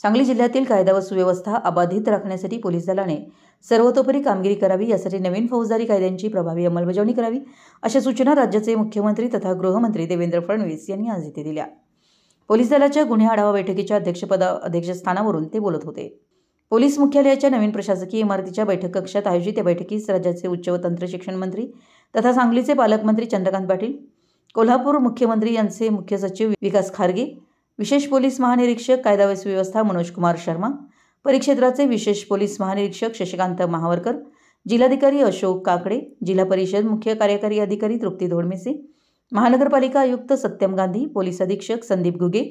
सांगली जिल्ह्यातील कायदा व सुव्यवस्था अबाधित राखण्यासाठी पोलीस दलाने सर्वतोपरी कामगिरी करावी, यासाठी नवीन फौजदारी कायद्यांची प्रभावी अंमलबजावणी करावी, अशा सूचना राज्याचे मुख्यमंत्री तथा गृहमंत्री देवेंद्र फडणवीस यांनी आज इथे दिल्या। पोलीस दलाच्या गुन्हे आढावा बैठकीच्या अध्यक्षस्थानावरून ते बोलत होते। पोलीस मुख्यालयाच्या नवीन प्रशासकीय इमारतीच्या बैठक कक्षात आयोजित या बैठकीस राज्याचे उच्च व तंत्र शिक्षण मंत्री तथा सांगलीचे पालकमंत्री चंद्रकांत पाटील, कोल्हापूर मुख्यमंत्री यांचे मुख्य सचिव विकास खारगे, विशेष पोलीस महानिरीक्षक कायदा व सुव्यवस्था मनोज कुमार शर्मा, परिक्षेत्राचे विशेष पोलीस महानिरीक्षक शशिकांत महावरकर, जिल्हाधिकारी अशोक काकडे, जिल्हा परिषद मुख्य कार्यकारी अधिकारी तृप्ती धोडमेसे, महानगरपालिका आयुक्त सत्यम गांधी, पोलीस अधीक्षक संदीप गुगे,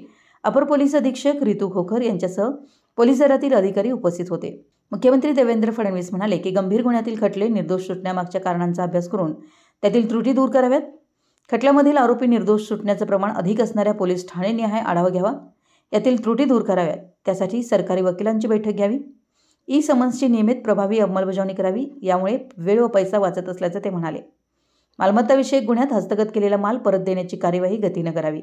अपर पोलीस अधीक्षक रितू खोखर यांच्यासह पोलीस दलातील अधिकारी उपस्थित होते। मुख्यमंत्री देवेंद्र फडणवीस म्हणाले की गंभीर गुन्ह्यातील खटले निर्दोष सुटण्यामागच्या कारणांचा अभ्यास करून त्यातील त्रुटी दूर कराव्यात। खटल्यामधील आरोपी निर्दोष सुटण्याचं प्रमाण अधिक असणाऱ्या पोलीस ठाणेनिहाय आढावा घ्यावा, यातील त्रुटी दूर कराव्यात। त्यासाठी सरकारी वकिलांची बैठक घ्यावी, ई समन्सची नियमित प्रभावी अंमलबजावणी करावी, यामुळे वेळ व पैसा वाचत असल्याचं ते म्हणाले। मालमत्ताविषयक गुन्ह्यात हस्तगत केलेला माल परत देण्याची कार्यवाही गतीनं करावी,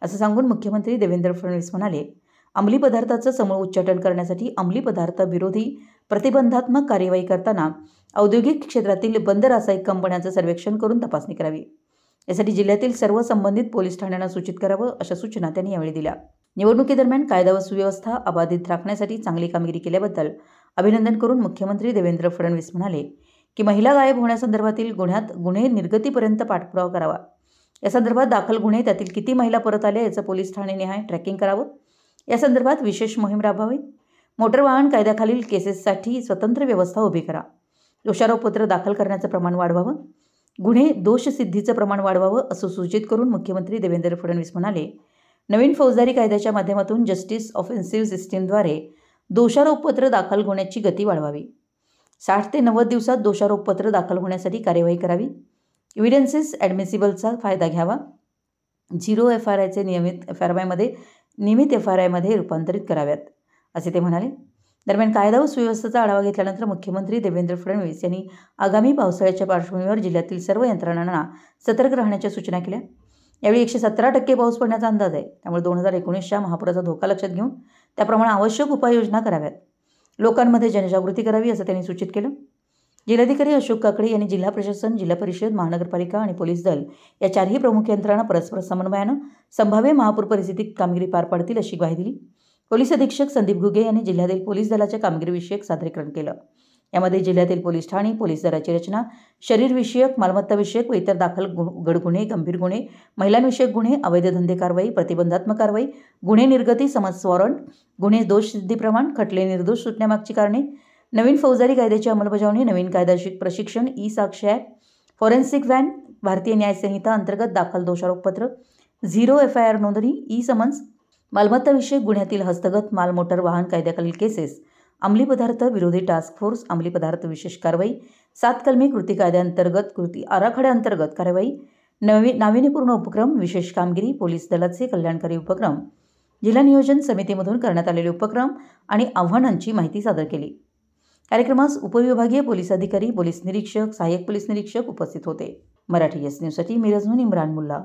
असं सांगून मुख्यमंत्री देवेंद्र फडणवीस म्हणाले, अंमली पदार्थाचं समूळ उच्चाटन करण्यासाठी अंमली पदार्थ विरोधी प्रतिबंधात्मक कार्यवाही करताना औद्योगिक क्षेत्रातील बंद रासायनिक कंपन्यांचं सर्वेक्षण करून तपासणी करावी। यासाठी जिल्ह्यातील सर्व संबंधित पोलीस ठाण्यांना सूचित करावं, अशा सूचना त्यांनी यावेळी दिल्या। निवडणुकीदरम्यान कायदा व सुव्यवस्था अबाधित राखण्यासाठी चांगली कामगिरी केल्याबद्दल अभिनंदन करून मुख्यमंत्री देवेंद्र फडणवीस म्हणाले की महिला गायब होण्यासंदर्भातील गुन्ह्यात गुन्हे निर्गतीपर्यंत पाठपुरावा करावा। या संदर्भात दाखल गुन्हे, त्यातील किती महिला परत आल्या याचं पोलीस ठाणेनिहाय ट्रॅकिंग करावं। या संदर्भात विशेष मोहीम राबवावी। मोटर वाहन कायद्याखालील केसेससाठी स्वतंत्र व्यवस्था उभी करा। दोषारोपपत्र दाखल करण्याचं प्रमाण वाढवावं। गुन्हे दोषसिद्धीचं प्रमाण वाढवावं, असं सूचित करून मुख्यमंत्री देवेंद्र फडणवीस म्हणाले, नवीन फौजदारी कायद्याच्या माध्यमातून जस्टिस ऑफेन्सिव्ह सिस्टीमद्वारे दोषारोपपत्र दाखल होण्याची गती वाढवावी। 60 ते 90 दिवसात दोषारोपपत्र दाखल होण्यासाठी कार्यवाही करावी। एव्हिडन्सेस ॲडमिसिबलचा फायदा घ्यावा। झिरो FRIचे नियमित FRIमध्ये रूपांतरित कराव्यात, असे ते म्हणाले। दरम्यान कायदा व सुव्यवस्थेचा आढावा घेतल्यानंतर मुख्यमंत्री देवेंद्र फडणवीस यांनी आगामी पावसाळ्याच्या पार्श्वभूमीवर जिल्ह्यातील सर्व यंत्रणांना सतर्क राहण्याच्या सूचना केल्या। यावेळी 117% पाऊस पडण्याचा अंदाज आहे, त्यामुळे 2019च्या महापुराचा धोका लक्षात घेऊन त्याप्रमाणे आवश्यक उपाययोजना कराव्यात। लोकांमध्ये जनजागृती करावी, असं त्यांनी सूचित केलं। जिल्हाधिकारी अशोक काकडे यांनी जिल्हा प्रशासन, जिल्हा परिषद, महानगरपालिका आणि पोलीस दल या चारही प्रमुख यंत्रणा परस्पर समन्वयानं संभाव्य महापूर परिस्थितीत कामगिरी पार पाडतील, अशी ग्वाही दिली। पोलीस अधीक्षक संदीप गुगे यांनी जिल्ह्यातील पोलीस दलाच्या कामगिरीविषयक सादरीकरण केलं। यामध्ये जिल्ह्यातील पोलीस ठाणी, पोलीस दलाची रचना, शरीरविषयक, मालमत्ताविषयक व इतर दाखल गड गुन्हे, गंभीर गुन्हे, महिलांविषयक गुन्हे, अवैध धंदे कारवाई, प्रतिबंधात्मक कारवाई, गुन्हे निर्गती, समन्स वॉरंट, गुन्हे दोषसिद्धी प्रमाण, खटले निर्दोष सुटण्यामागची कारणे, नवीन फौजदारी कायद्याची अंमलबजावणी, नवीन कायदा प्रशिक्षण, ई साक्ष ॲप, फॉरेन्सिक व्हॅन, भारतीय न्याय संहिता अंतर्गत दाखल दोषारोपपत्र, झिरो FIR नोंदणी, ई समन्स, मालमत्ताविषयक गुन्ह्यातील हस्तगत माल, मोटर वाहन कायद्याखालील केसेस, अंमली पदार्थ विरोधी टास्क फोर्स, अंमली पदार्थ विशेष कारवाई, 7 कलमी कृती कायद्याअंतर्गत कृती आराखड्याअंतर्गत कारवाई, नाविन्यपूर्ण उपक्रम, विशेष कामगिरी, पोलीस दलाचे कल्याणकारी उपक्रम, जिल्हा नियोजन समितीमधून करण्यात आलेले उपक्रम आणि आव्हानांची माहिती सादर केली। कार्यक्रमास उपविभागीय पोलीस अधिकारी, पोलीस निरीक्षक, सहाय्यक पोलीस निरीक्षक उपस्थित होते। मराठी एस न्यूजसाठी मिरजहून इम्रान मुल्ला।